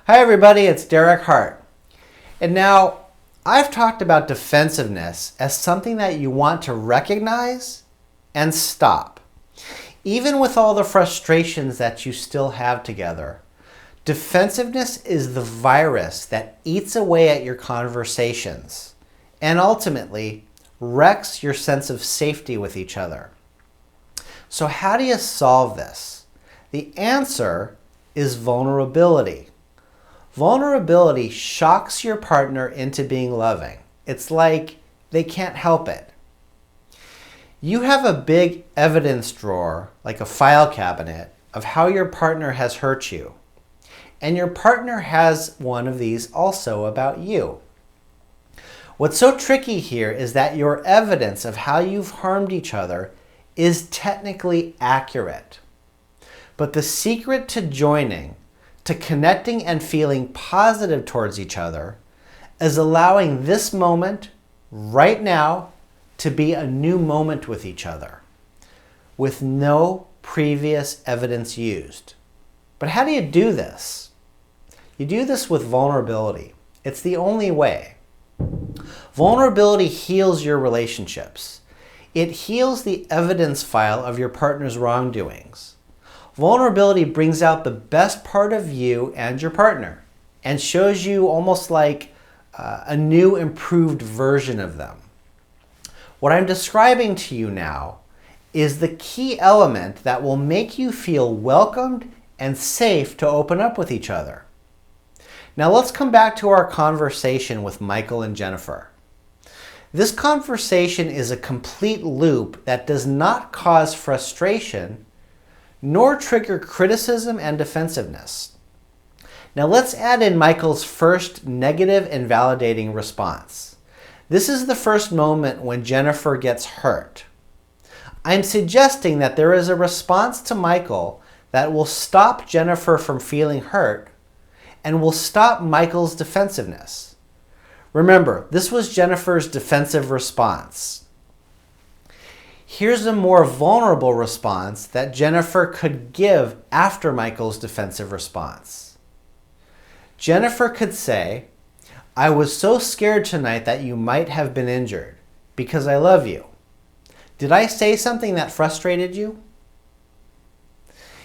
Hi everybody, it's Derek Hart. And now, I've talked about defensiveness as something that you want to recognize and stop. Even with all the frustrations that you still have together, defensiveness is the virus that eats away at your conversations and ultimately wrecks your sense of safety with each other. So how do you solve this? The answer is vulnerability. Vulnerability shocks your partner into being loving. It's like they can't help it. You have a big evidence drawer, like a file cabinet, of how your partner has hurt you. And your partner has one of these also about you. What's so tricky here is that your evidence of how you've harmed each other is technically accurate. But the secret to joining, to connecting and feeling positive towards each other, is allowing this moment, right now, to be a new moment with each other, with no previous evidence used. But how do you do this? You do this with vulnerability. It's the only way. Vulnerability heals your relationships. It heals the evidence file of your partner's wrongdoings. Vulnerability brings out the best part of you and your partner and shows you almost like a new, improved version of them. What I'm describing to you now is the key element that will make you feel welcomed and safe to open up with each other. Now let's come back to our conversation with Michael and Jennifer. This conversation is a complete loop that does not cause frustration nor trigger criticism and defensiveness. Now let's add in Michael's first negative and validating response. This is the first moment when Jennifer gets hurt. I'm suggesting that there is a response to Michael that will stop Jennifer from feeling hurt and will stop Michael's defensiveness. Remember, this was Jennifer's defensive response. Here's a more vulnerable response that Jennifer could give after Michael's defensive response. Jennifer could say, "I was so scared tonight that you might have been injured because I love you. Did I say something that frustrated you?"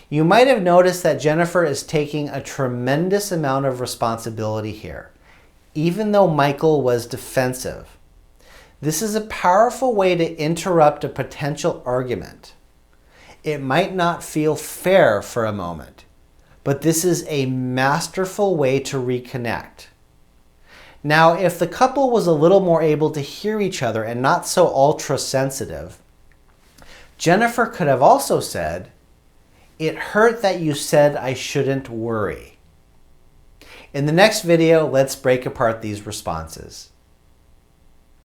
You might have noticed that Jennifer is taking a tremendous amount of responsibility here, even though Michael was defensive. This is a powerful way to interrupt a potential argument. It might not feel fair for a moment, but this is a masterful way to reconnect. Now, if the couple was a little more able to hear each other and not so ultra-sensitive, Jennifer could have also said, "It hurt that you said I shouldn't worry." In the next video, let's break apart these responses.